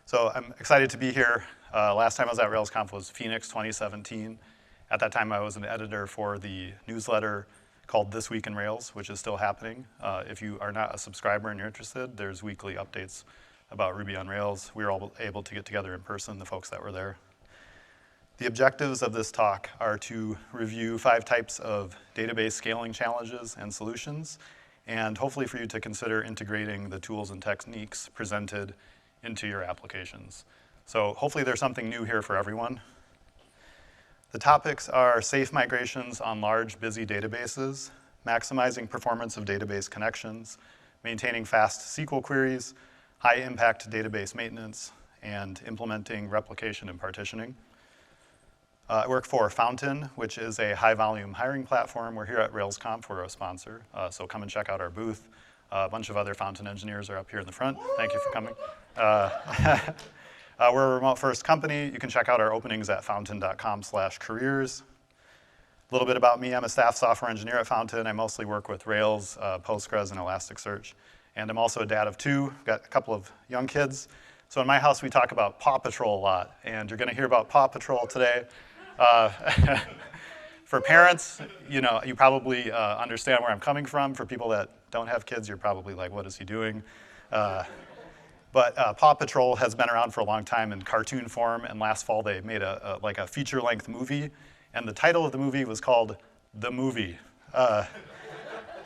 So I'm excited to be here. Last time I was at RailsConf was Phoenix 2017. At that time, I was an editor for the newsletter called This Week in Rails, which is still happening. If you are not a subscriber and you're interested, there's weekly updates about Ruby on Rails. We were all able to get together in person, the folks that were there. The objectives of this talk are to review 5 types of database scaling challenges and solutions, and hopefully for you to consider integrating the tools and techniques presented into your applications. So hopefully there's something new here for everyone. The topics are safe migrations on large, busy databases, maximizing performance of database connections, maintaining fast SQL queries, high-impact database maintenance, and implementing replication and partitioning. I work for Fountain, which is a high-volume hiring platform. We're here at RailsConf, we're a sponsor, so come and check out our booth. A bunch of other Fountain engineers are up here in the front. Thank you for coming. We're a remote-first company. You can check out our openings at fountain.com/careers. A little bit about me, I'm a staff software engineer at Fountain. I mostly work with Rails, Postgres, and Elasticsearch. And I'm also a dad of 2, got a couple of young kids. So in my house, we talk about Paw Patrol a lot, and you're gonna hear about Paw Patrol today. For parents, you probably understand where I'm coming from. For people that don't have kids, you're probably like, what is he doing? But Paw Patrol has been around for a long time in cartoon form, and last fall they made a feature-length movie, and the title of the movie was called The Movie.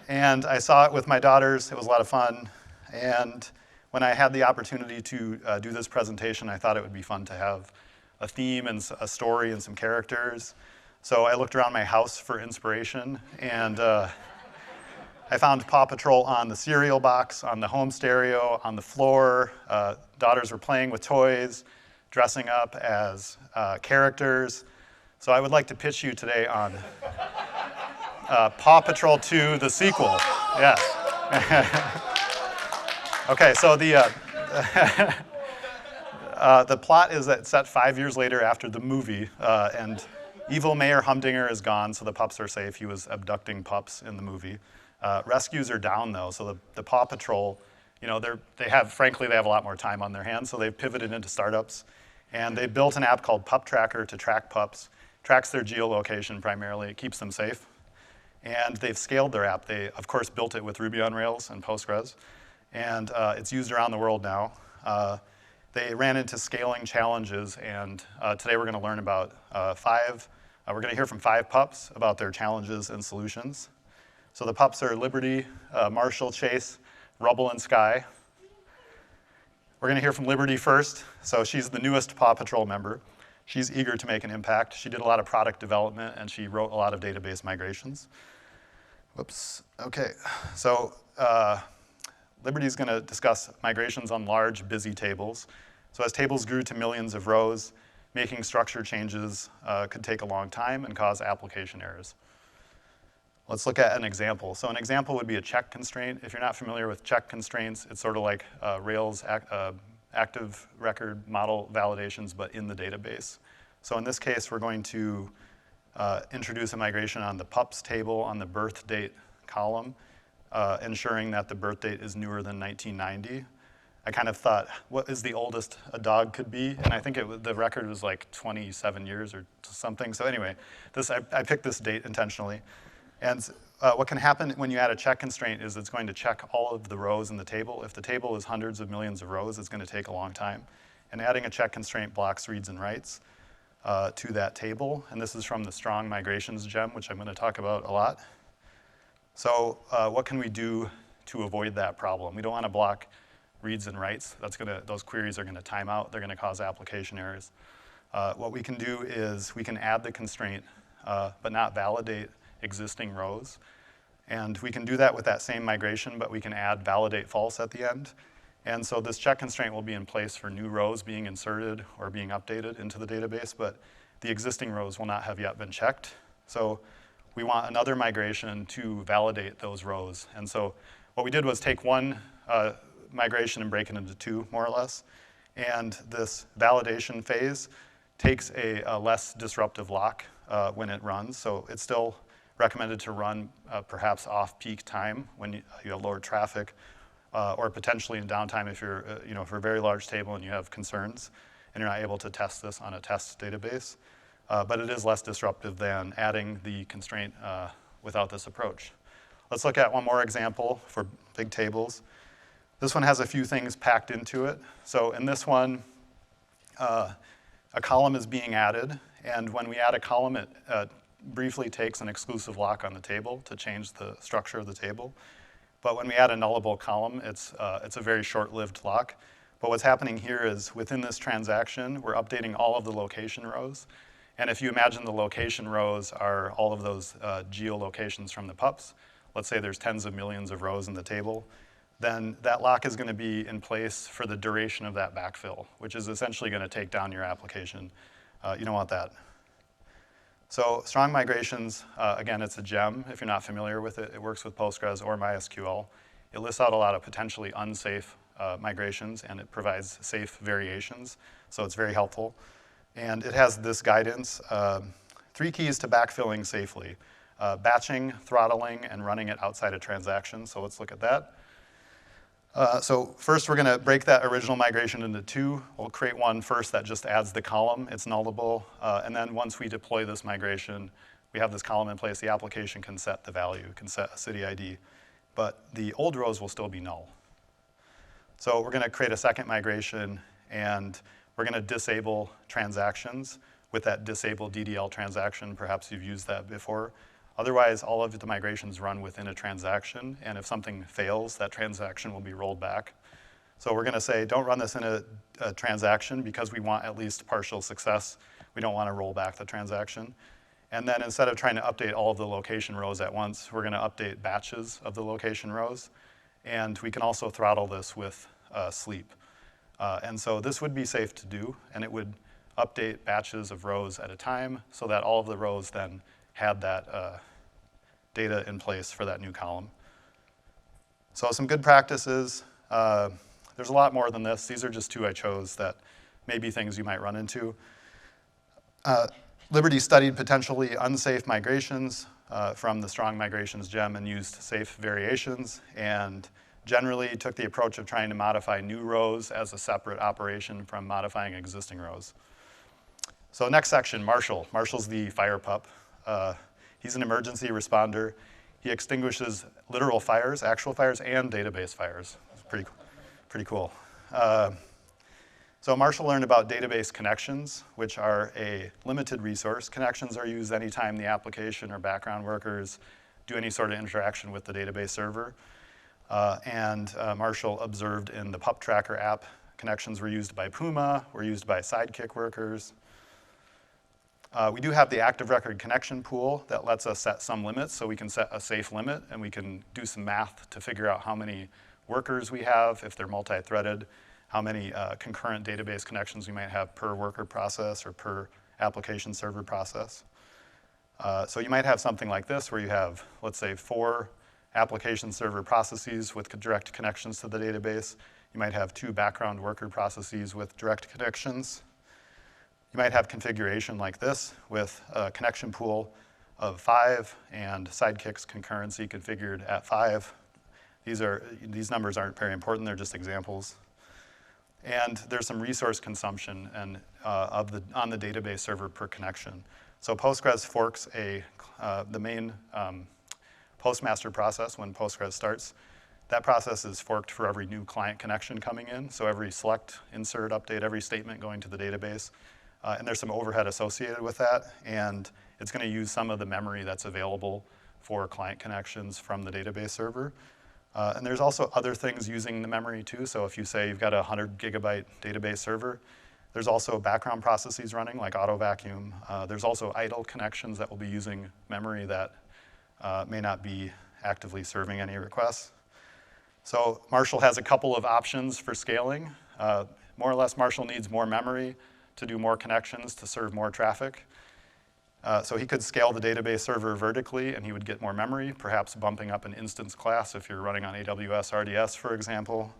And I saw it with my daughters. It was a lot of fun, and when I had the opportunity to do this presentation, I thought it would be fun to have a theme and a story and some characters. So I looked around my house for inspiration, and I found Paw Patrol on the cereal box, on the home stereo, on the floor. Daughters were playing with toys, dressing up as characters. So I would like to pitch you today on Paw Patrol 2, the sequel. Yes. Okay, so the plot is that it's set 5 years later after the movie, and evil Mayor Humdinger is gone, so the pups are safe. He was abducting pups in the movie. Rescues are down, though, so the Paw Patrol, frankly, they have a lot more time on their hands, so they've pivoted into startups, and they built an app called Pup Tracker to track pups, tracks their geolocation primarily, it keeps them safe, and they've scaled their app. They, of course, built it with Ruby on Rails and Postgres, and it's used around the world now. They ran into scaling challenges, and today we're gonna learn about we're gonna hear from 5 pups about their challenges and solutions. So the pups are Liberty, Marshall, Chase, Rubble, and Sky. We're gonna hear from Liberty first. So she's the newest Paw Patrol member. She's eager to make an impact. She did a lot of product development, and she wrote a lot of database migrations. Whoops, okay. So Liberty's gonna discuss migrations on large, busy tables. So as tables grew to millions of rows, making structure changes could take a long time and cause application errors. Let's look at an example. So an example would be a check constraint. If you're not familiar with check constraints, it's sort of like Rails active record model validations, but in the database. So in this case, we're going to introduce a migration on the pups table on the birth date column, ensuring that the birth date is newer than 1990. I kind of thought, what is the oldest a dog could be? And I think the record was like 27 years or something. So anyway, I picked this date intentionally. And what can happen when you add a check constraint is it's going to check all of the rows in the table. If the table is hundreds of millions of rows, it's going to take a long time. And adding a check constraint blocks reads and writes to that table. And this is from the strong migrations gem, which I'm going to talk about a lot. So what can we do to avoid that problem? We don't want to block reads and writes. Those queries are going to time out. They're going to cause application errors. What we can do is we can add the constraint, but not validate existing rows. And we can do that with that same migration, but we can add validate false at the end. And so this check constraint will be in place for new rows being inserted or being updated into the database, but the existing rows will not have yet been checked. So we want another migration to validate those rows. And so what we did was take one migration and break it into 2, more or less. And this validation phase takes a less disruptive lock when it runs. So it's still recommended to run perhaps off-peak time when you have lower traffic, or potentially in downtime if you're, for a very large table and you have concerns and you're not able to test this on a test database. But it is less disruptive than adding the constraint without this approach. Let's look at one more example for big tables. This one has a few things packed into it. So in this one, a column is being added, and when we add a column, it briefly takes an exclusive lock on the table to change the structure of the table. But when we add a nullable column, it's a very short-lived lock. But what's happening here is within this transaction, we're updating all of the location rows. And if you imagine the location rows are all of those geolocations from the pups, let's say there's tens of millions of rows in the table, then that lock is going to be in place for the duration of that backfill, which is essentially going to take down your application. You don't want that. So strong migrations, again, it's a gem. If you're not familiar with it, it works with Postgres or MySQL. It lists out a lot of potentially unsafe migrations, and it provides safe variations, so it's very helpful. And it has this guidance, 3 keys to backfilling safely: batching, throttling, and running it outside a transaction. So let's look at that. So first, we're going to break that original migration into 2. We'll create one first that just adds the column. It's nullable. And then once we deploy this migration, we have this column in place. The application can set the value, can set a city ID. But the old rows will still be null. So we're going to create a second migration, and we're going to disable transactions with that disable DDL transaction. Perhaps you've used that before. Otherwise, all of the migrations run within a transaction, and if something fails, that transaction will be rolled back. So we're going to say, don't run this in a transaction because we want at least partial success. We don't want to roll back the transaction. And then instead of trying to update all of the location rows at once, we're going to update batches of the location rows. And we can also throttle this with sleep. And so this would be safe to do, and it would update batches of rows at a time so that all of the rows then had that data in place for that new column. So some good practices. There's a lot more than this. These are just 2 I chose that may be things you might run into. Liberty studied potentially unsafe migrations from the strong migrations gem and used safe variations, and generally took the approach of trying to modify new rows as a separate operation from modifying existing rows. So next section, Marshall. Marshall's the fire pup. He's an emergency responder. He extinguishes literal fires, actual fires, and database fires. It's pretty cool. So Marshall learned about database connections, which are a limited resource. Connections are used anytime the application or background workers do any sort of interaction with the database server. And Marshall observed in the pup tracker app, connections were used by Puma, were used by Sidekick workers. We do have the active record connection pool that lets us set some limits, so we can set a safe limit, and we can do some math to figure out how many workers we have, if they're multi-threaded, how many concurrent database connections we might have per worker process or per application server process. So you might have something like this, where you have, let's say, 4 application server processes with direct connections to the database. You might have 2 background worker processes with direct connections. You might have configuration like this with a connection pool of 5 and Sidekick's concurrency configured at 5. These numbers aren't very important, they're just examples. And there's some resource consumption and, on the database server per connection. So Postgres forks the main postmaster process when Postgres starts. That process is forked for every new client connection coming in. So every select, insert, update, every statement going to the database. And there's some overhead associated with that, and it's going to use some of the memory that's available for client connections from the database server. And there's also other things using the memory too. So if you say you've got a 100 gigabyte database server, there's also background processes running like auto vacuum. There's also idle connections that will be using memory that may not be actively serving any requests. So Marshall has a couple of options for scaling. More or less, Marshall needs more memory to do more connections to serve more traffic. So he could scale the database server vertically, and he would get more memory, perhaps bumping up an instance class if you're running on AWS RDS, for example.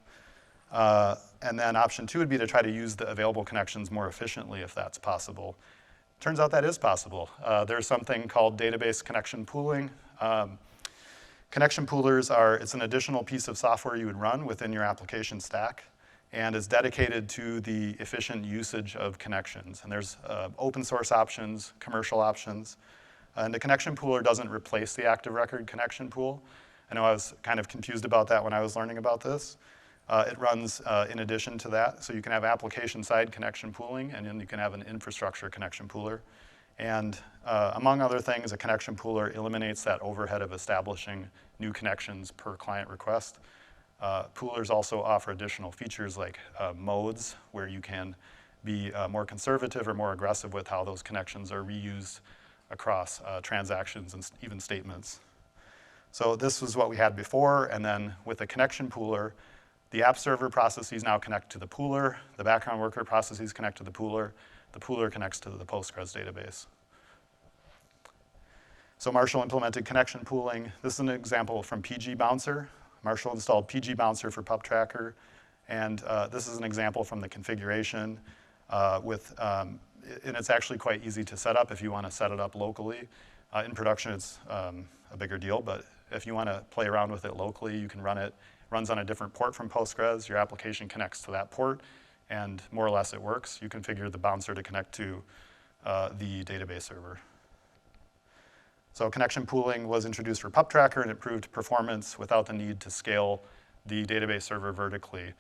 And then option 2 would be to try to use the available connections more efficiently if that's possible. Turns out that is possible. There's something called database connection pooling. Connection poolers it's an additional piece of software you would run within your application stack, and is dedicated to the efficient usage of connections. And there's open source options, commercial options, and the connection pooler doesn't replace the active record connection pool. I know I was kind of confused about that when I was learning about this. It runs in addition to that, so you can have application-side connection pooling, and then you can have an infrastructure connection pooler. And among other things, a connection pooler eliminates that overhead of establishing new connections per client request. Poolers also offer additional features like modes, where you can be more conservative or more aggressive with how those connections are reused across transactions and even statements. So this was what we had before, and then with the connection pooler, the app server processes now connect to the pooler, the background worker processes connect to the pooler connects to the Postgres database. So Marshall implemented connection pooling. This is an example from PG Bouncer. Marshall installed PG Bouncer for PubTracker, and this is an example from the configuration and it's actually quite easy to set up if you want to set it up locally. In production, it's a bigger deal, but if you want to play around with it locally, you can run it. It runs on a different port from Postgres. Your application connects to that port, and more or less it works. You configure the bouncer to connect to the database server. So connection pooling was introduced for PubTracker and improved performance without the need to scale the database server vertically.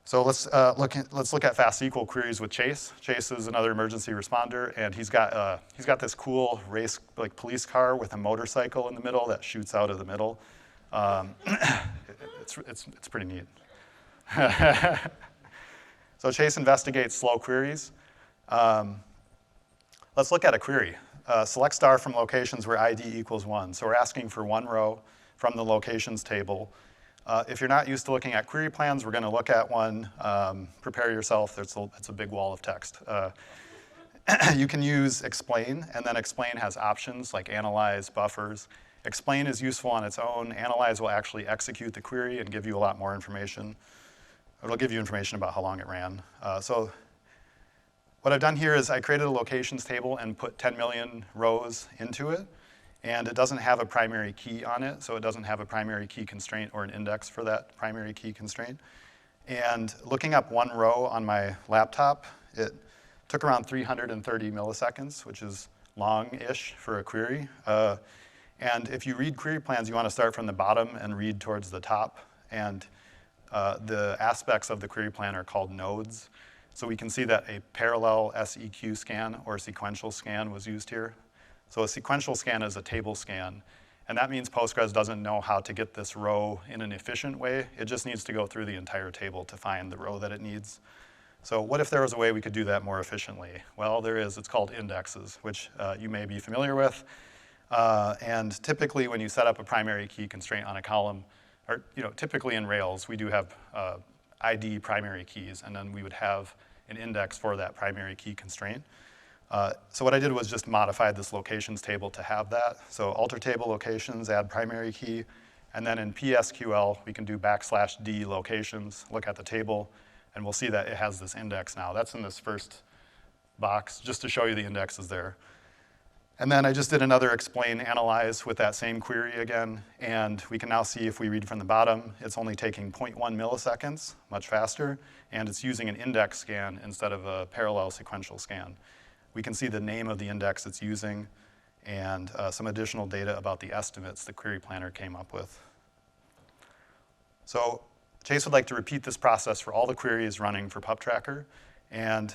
So let's look at fast SQL queries with Chase. Chase is another emergency responder, and he's got this cool race like police car with a motorcycle in the middle that shoots out of the middle. It's pretty neat. So Chase investigates slow queries. Let's look at a query. Select star from locations where ID equals 1. So we're asking for one row from the locations table. If you're not used to looking at query plans, we're going to look at one. Prepare yourself. It's a big wall of text. You can use explain, and then explain has options like analyze, buffers. Explain is useful on its own. Analyze will actually execute the query and give you a lot more information. It'll give you information about how long it ran. So what I've done here is I created a locations table and put 10 million rows into it. And it doesn't have a primary key on it, so it doesn't have a primary key constraint or an index for that primary key constraint. And looking up one row on my laptop, it took around 330 milliseconds, which is long-ish for a query. And if you read query plans, you want to start from the bottom and read towards the top. And the aspects of the query plan are called nodes. So we can see that a parallel SEQ scan or sequential scan was used here. So a sequential scan is a table scan, and that means Postgres doesn't know how to get this row in an efficient way. It just needs to go through the entire table to find the row that it needs. So what if there was a way we could do that more efficiently? Well, there is. It's called indexes, which you may be familiar with. And typically when you set up a primary key constraint on a column, or typically in Rails, we do have ID primary keys, and then we would have an index for that primary key constraint. So what I did was just modify this locations table to have that. So alter table locations, add primary key, and then in PSQL, we can do \d locations, look at the table, and we'll see that it has this index now. That's in this first box, just to show you the index is there. And then I just did another explain analyze with that same query again, and we can now see if we read from the bottom, it's only taking 0.1 milliseconds, much faster, and it's using an index scan instead of a parallel sequential scan. We can see the name of the index it's using and some additional data about the estimates the query planner came up with. So Chase would like to repeat this process for all the queries running for PubTracker, and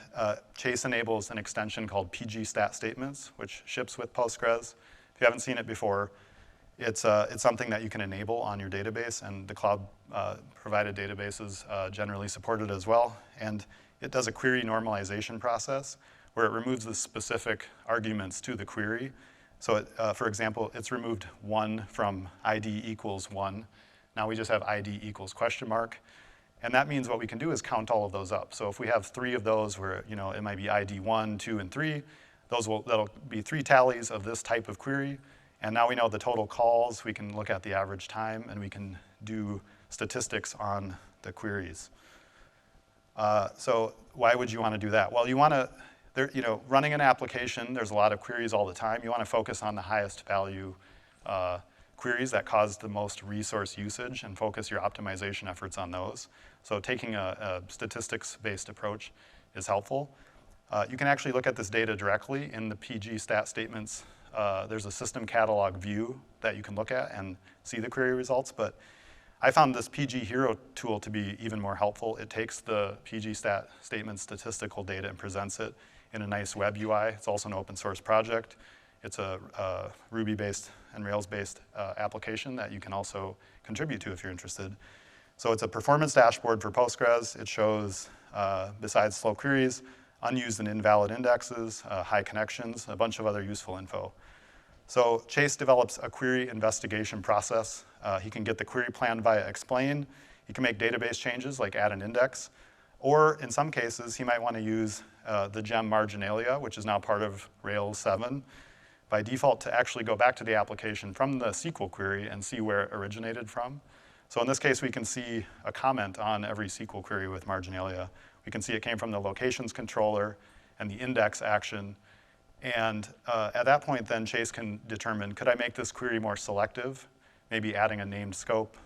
Chase enables an extension called PG-stat statements, which ships with Postgres. If you haven't seen it before, it's something that you can enable on your database, and the cloud provided databases generally support it as well. And it does a query normalization process where it removes the specific arguments to the query. So for example, it's removed 1 from ID equals 1. Now we just have ID equals question mark. And that means what we can do is count all of those up. So if we have 3 of those where it might be ID 1, 2, and 3, that'll be 3 tallies of this type of query. And now we know the total calls, we can look at the average time, and we can do statistics on the queries. So why would you want to do that? Well, you want to, running an application, there's a lot of queries all the time. You want to focus on the highest value queries that caused the most resource usage and focus your optimization efforts on those. So taking a statistics-based approach is helpful. You can actually look at this data directly in the PG stat statements. There's a system catalog view that you can look at and see the query results, but I found this PG Hero tool to be even more helpful. It takes the PG stat statement statistical data and presents it in a nice web UI. It's also an open source project. It's a Ruby-based and Rails-based application that you can also contribute to if you're interested. So it's a performance dashboard for Postgres. It shows, besides slow queries, unused and invalid indexes, high connections, a bunch of other useful info. So Chase develops a query investigation process. He can get the query plan via explain. He can make database changes like add an index. Or in some cases, he might want to use the gem marginalia, which is now part of Rails 7, by default to actually go back to the application from the SQL query and see where it originated from. So in this case, we can see a comment on every SQL query with marginalia. We can see it came from the locations controller and the index action. And at that point, then Chase can determine, could I make this query more selective? Maybe adding a named scope.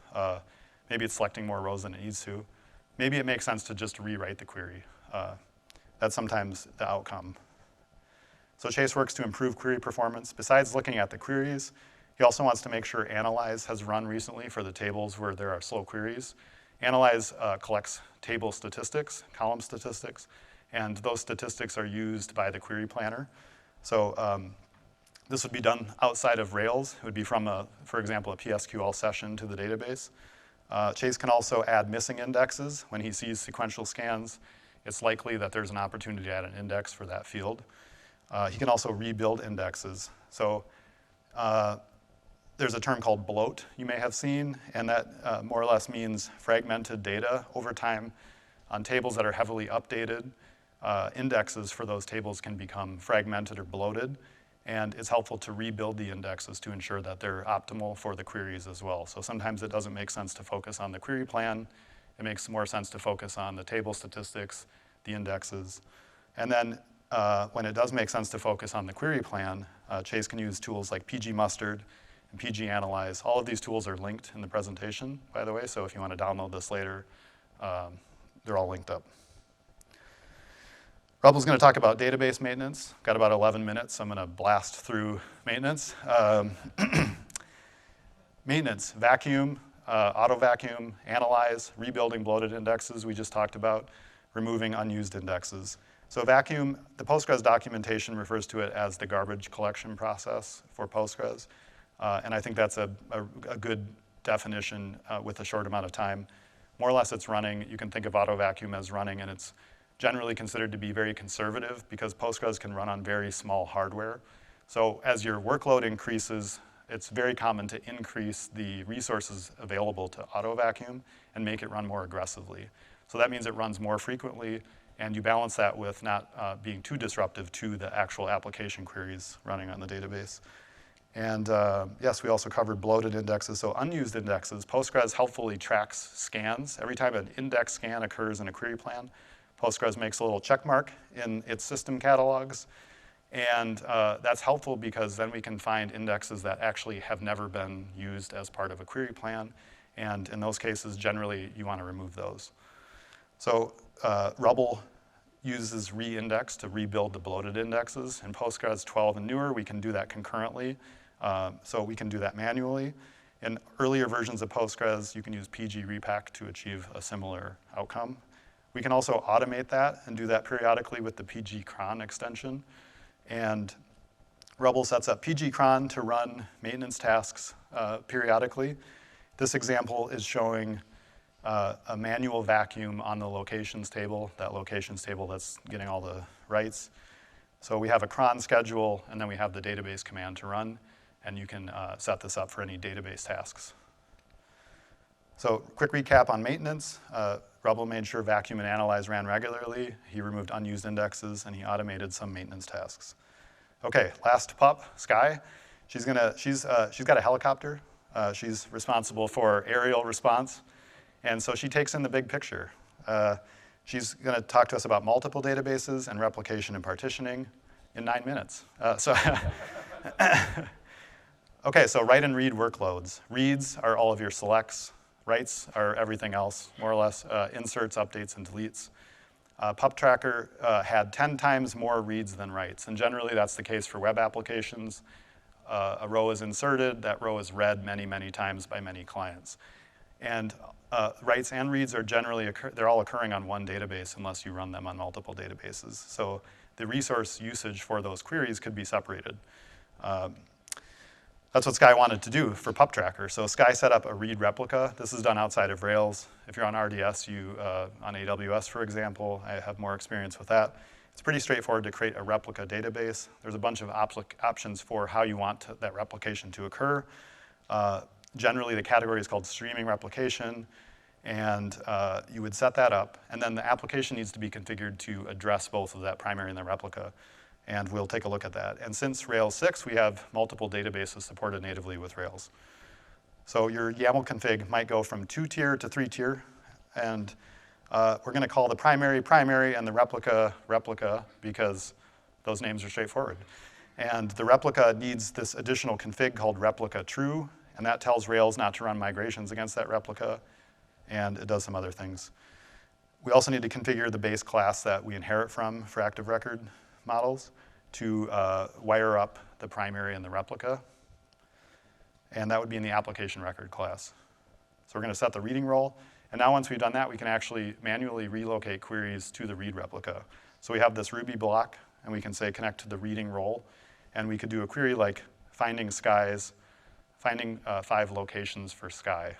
Maybe it's selecting more rows than it needs to. Maybe it makes sense to just rewrite the query. That's sometimes the outcome. So Chase works to improve query performance. Besides looking at the queries, he also wants to make sure Analyze has run recently for the tables where there are slow queries. Analyze collects table statistics, column statistics, and those statistics are used by the query planner. So this would be done outside of Rails. It would be from, for example, a PSQL session to the database. Chase can also add missing indexes. When he sees sequential scans, it's likely that there's an opportunity to add an index for that field. He can also rebuild indexes. So there's a term called bloat you may have seen, and that more or less means fragmented data over time on tables that are heavily updated. Indexes for those tables can become fragmented or bloated, and it's helpful to rebuild the indexes to ensure that they're optimal for the queries as well. So sometimes it doesn't make sense to focus on the query plan. It makes more sense to focus on the table statistics, the indexes. And then when it does make sense to focus on the query plan, Chase can use tools like PG Mustard and PG Analyze. All of these tools are linked in the presentation, by the way, so if you want to download this later, they're all linked up. Rubble's going to talk about database maintenance. Got about 11 minutes, so I'm going to blast through maintenance. Maintenance, vacuum, auto vacuum, analyze, rebuilding bloated indexes we just talked about, removing unused indexes. So vacuum, the Postgres documentation refers to it as the garbage collection process for Postgres. And I think that's a good definition with a short amount of time. More or less it's running. You can think of auto vacuum as running, and it's generally considered to be very conservative because Postgres can run on very small hardware. So as your workload increases, it's very common to increase the resources available to auto vacuum and make it run more aggressively. So that means it runs more frequently, and you balance that with not being too disruptive to the actual application queries running on the database. And yes, we also covered bloated indexes, so unused indexes. Postgres helpfully tracks scans. Every time an index scan occurs in a query plan, Postgres makes a little check mark in its system catalogs. And that's helpful because then we can find indexes that actually have never been used as part of a query plan. And in those cases, generally, you want to remove those. So Rubble uses reindex to rebuild the bloated indexes. In Postgres 12 and newer, we can do that concurrently. So we can do that manually. In earlier versions of Postgres, you can use PG repack to achieve a similar outcome. We can also automate that and do that periodically with the PG cron extension. And Rubble sets up PG cron to run maintenance tasks periodically. This example is showing a manual vacuum on the locations table, that locations table that's getting all the writes. So we have a cron schedule, and then we have the database command to run, and you can set this up for any database tasks. So quick recap on maintenance. Rubble made sure vacuum and analyze ran regularly. He removed unused indexes, and he automated some maintenance tasks. Okay, last pup, Sky. She's got a helicopter. She's responsible for aerial response. And so she takes in the big picture. She's going to talk to us about multiple databases and replication and partitioning in 9 minutes. Okay, so write and read workloads. Reads are all of your selects. Writes are everything else, more or less, inserts, updates, and deletes. PubTracker had 10 times more reads than writes, and generally that's the case for web applications. A row is inserted, that row is read many, many times by many clients. And writes and reads are generally, they're all occurring on one database unless you run them on multiple databases. So the resource usage for those queries could be separated. That's what Sky wanted to do for PubTracker. So Sky set up a read replica. This is done outside of Rails. If you're on RDS, on AWS, for example, I have more experience with that. It's pretty straightforward to create a replica database. There's a bunch of options for how you want that replication to occur. Generally, the category is called streaming replication, and you would set that up, and then the application needs to be configured to address both of that primary and the replica, and we'll take a look at that. And since Rails 6, we have multiple databases supported natively with Rails. So your YAML config might go from 2-tier to 3-tier, and we're going to call the primary primary and the replica replica because those names are straightforward. And the replica needs this additional config called replica true, and that tells Rails not to run migrations against that replica, and it does some other things. We also need to configure the base class that we inherit from for active record models to wire up the primary and the replica, and that would be in the application record class. So we're going to set the reading role, and now once we've done that, we can actually manually relocate queries to the read replica. So we have this Ruby block, and we can say connect to the reading role, and we could do a query like finding 5 locations for Sky,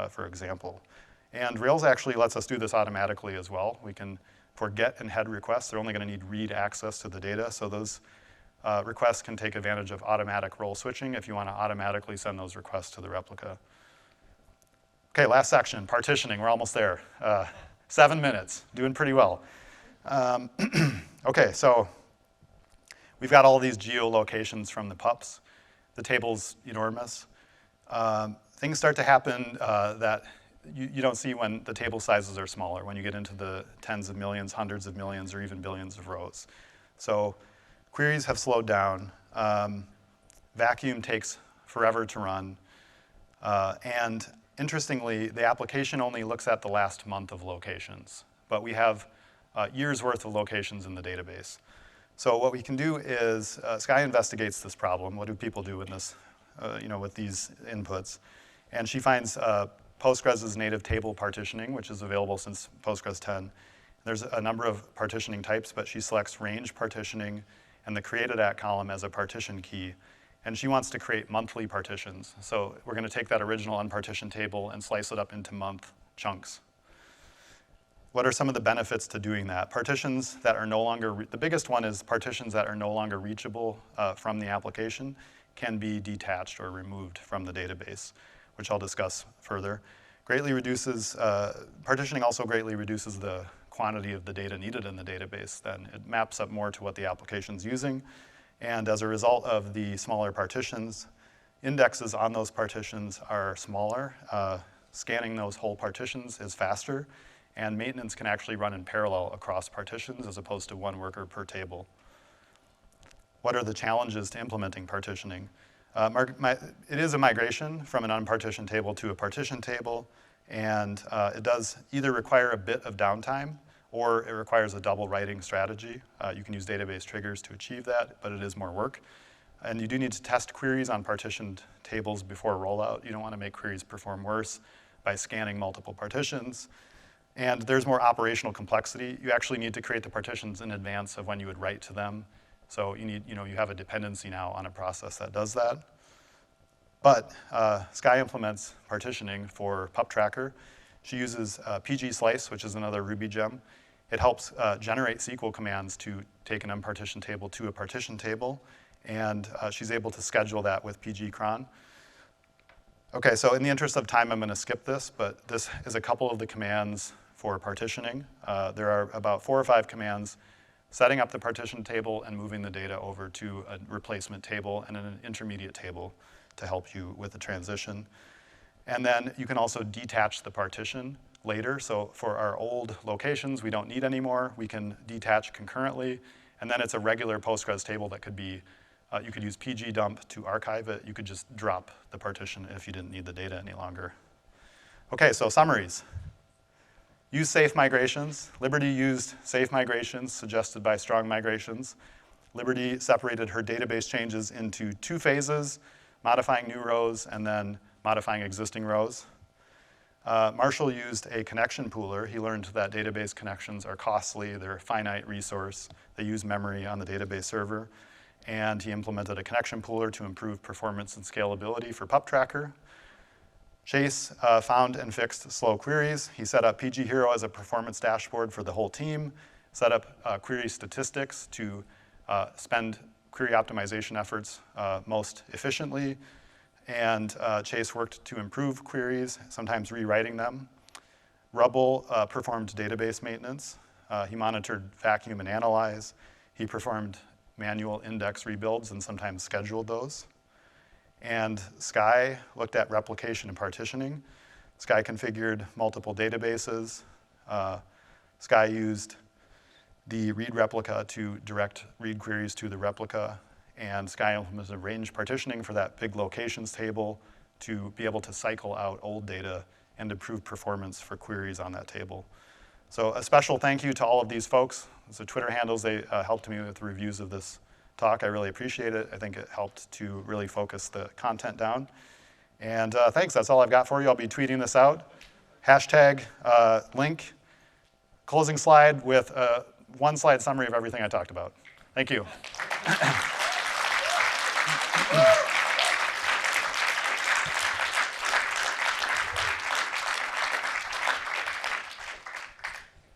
for example. And Rails actually lets us do this automatically as well. We can, for get and head requests, they're only going to need read access to the data, so those requests can take advantage of automatic role switching if you want to automatically send those requests to the replica. Okay, last section, partitioning. We're almost there. 7 minutes, doing pretty well. Okay, so we've got all these geolocations from the pups. The table's enormous. Things start to happen that you don't see when the table sizes are smaller, when you get into the tens of millions, hundreds of millions, or even billions of rows. So queries have slowed down. Vacuum takes forever to run. And interestingly, the application only looks at the last month of locations, but we have years worth of locations in the database. So what we can do is, Sky investigates this problem. What do people do in this, with these inputs? And she finds Postgres' native table partitioning, which is available since Postgres 10. There's a number of partitioning types, but she selects range partitioning and the created at column as a partition key. And she wants to create monthly partitions. So we're going to take that original unpartitioned table and slice it up into month chunks. What are some of the benefits to doing that? Partitions that are no longer, the biggest one is partitions that are no longer reachable from the application can be detached or removed from the database, which I'll discuss further. Partitioning also greatly reduces the quantity of the data needed in the database. Then it maps up more to what the application's using. And as a result of the smaller partitions, indexes on those partitions are smaller. Scanning those whole partitions is faster, and maintenance can actually run in parallel across partitions as opposed to one worker per table. What are the challenges to implementing partitioning? It is a migration from an unpartitioned table to a partitioned table, and it does either require a bit of downtime or it requires a double writing strategy. You can use database triggers to achieve that, but it is more work. And you do need to test queries on partitioned tables before rollout. You don't want to make queries perform worse by scanning multiple partitions. And there's more operational complexity. You actually need to create the partitions in advance of when you would write to them. So you have a dependency now on a process that does that. But Sky implements partitioning for PubTracker. She uses pgslice, which is another Ruby gem. It helps generate SQL commands to take an unpartitioned table to a partitioned table, and she's able to schedule that with pgcron. Okay, so in the interest of time, I'm going to skip this, but this is a couple of the commands for partitioning. There are about 4 or 5 commands setting up the partition table and moving the data over to a replacement table and an intermediate table to help you with the transition. And then you can also detach the partition later. So for our old locations we don't need anymore, we can detach concurrently. And then it's a regular Postgres table that could be You could use pgdump to archive it. You could just drop the partition if you didn't need the data any longer. Okay, so summaries. Use safe migrations. Liberty used safe migrations suggested by strong migrations. Liberty separated her database changes into 2 phases, modifying new rows and then modifying existing rows. Marshall used a connection pooler. He learned that database connections are costly, they're a finite resource, they use memory on the database server, and he implemented a connection pooler to improve performance and scalability for pup tracker. Chase found and fixed slow queries. He set up PGHero as a performance dashboard for the whole team, set up query statistics to spend query optimization efforts most efficiently, and Chase worked to improve queries, sometimes rewriting them. Rubble performed database maintenance. He monitored vacuum and analyze. He performed manual index rebuilds and sometimes scheduled those. And Sky looked at replication and partitioning. Sky configured multiple databases. Sky used the read replica to direct read queries to the replica, and Sky implemented range partitioning for that big locations table to be able to cycle out old data and improve performance for queries on that table. So a special thank you to all of these folks. So Twitter handles, they helped me with reviews of this talk. I really appreciate it. I think it helped to really focus the content down. And thanks, that's all I've got for you. I'll be tweeting this out. Hashtag link, closing slide with a 1-slide summary of everything I talked about. Thank you.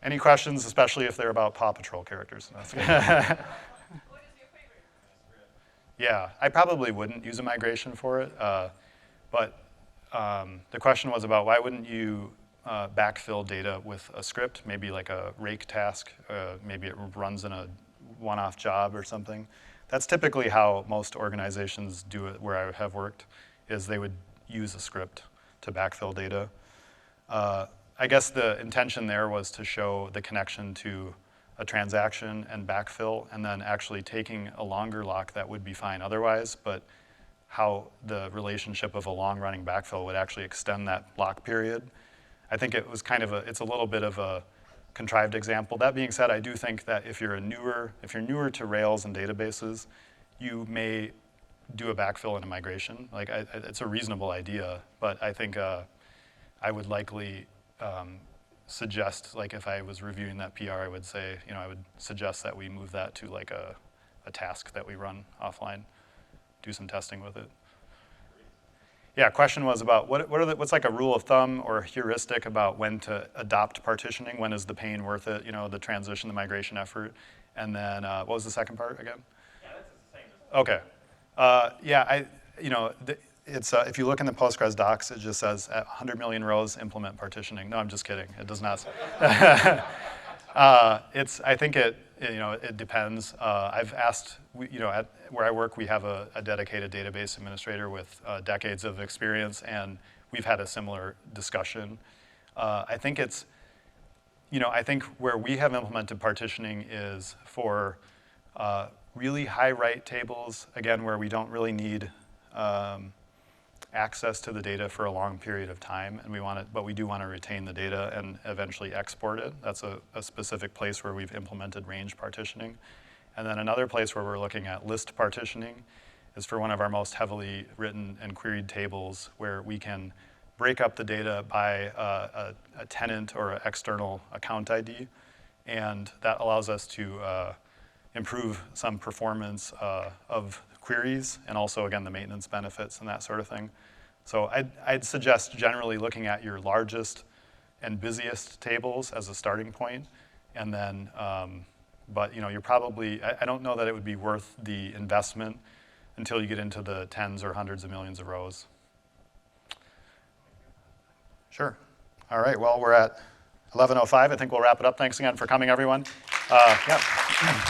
Any questions, especially if they're about Paw Patrol characters? Yeah, I probably wouldn't use a migration for it, but the question was about why wouldn't you backfill data with a script, maybe like a rake task, maybe it runs in a one-off job or something. That's typically how most organizations do it where I have worked, is they would use a script to backfill data. I guess the intention there was to show the connection to a transaction and backfill, and then actually taking a longer lock that would be fine otherwise, but how the relationship of a long-running backfill would actually extend that lock period. I think it was kind of it's a little bit of a contrived example. That being said, I do think that if you're newer to Rails and databases, you may do a backfill and a migration. Like it's a reasonable idea, but I think I would likely suggest, like if I was reviewing that PR, I would say, I would suggest that we move that to like a task that we run offline, do some testing with it. Yeah, question was about what's like a rule of thumb or a heuristic about when to adopt partitioning, when is the pain worth it, the transition, the migration effort, and then what was the second part again? Yeah, that's the same. Okay. Yeah, it's if you look in the Postgres docs, it just says at 100 million rows implement partitioning. No, I'm just kidding. It does not. I think it depends. I've asked, at where I work, we have a dedicated database administrator with decades of experience, and we've had a similar discussion. I think I think where we have implemented partitioning is for really high write tables, again, where we don't really need access to the data for a long period of time, and but we do want to retain the data and eventually export it. That's a specific place where we've implemented range partitioning. And then another place where we're looking at list partitioning is for one of our most heavily written and queried tables, where we can break up the data by a tenant or an external account ID, and that allows us to improve some performance of queries, and also, again, the maintenance benefits and that sort of thing. So I'd suggest generally looking at your largest and busiest tables as a starting point, and then, but you're probably, I don't know that it would be worth the investment until you get into the tens or hundreds of millions of rows. Sure. All right, well, we're at 11:05. I think we'll wrap it up. Thanks again for coming, everyone. Yeah.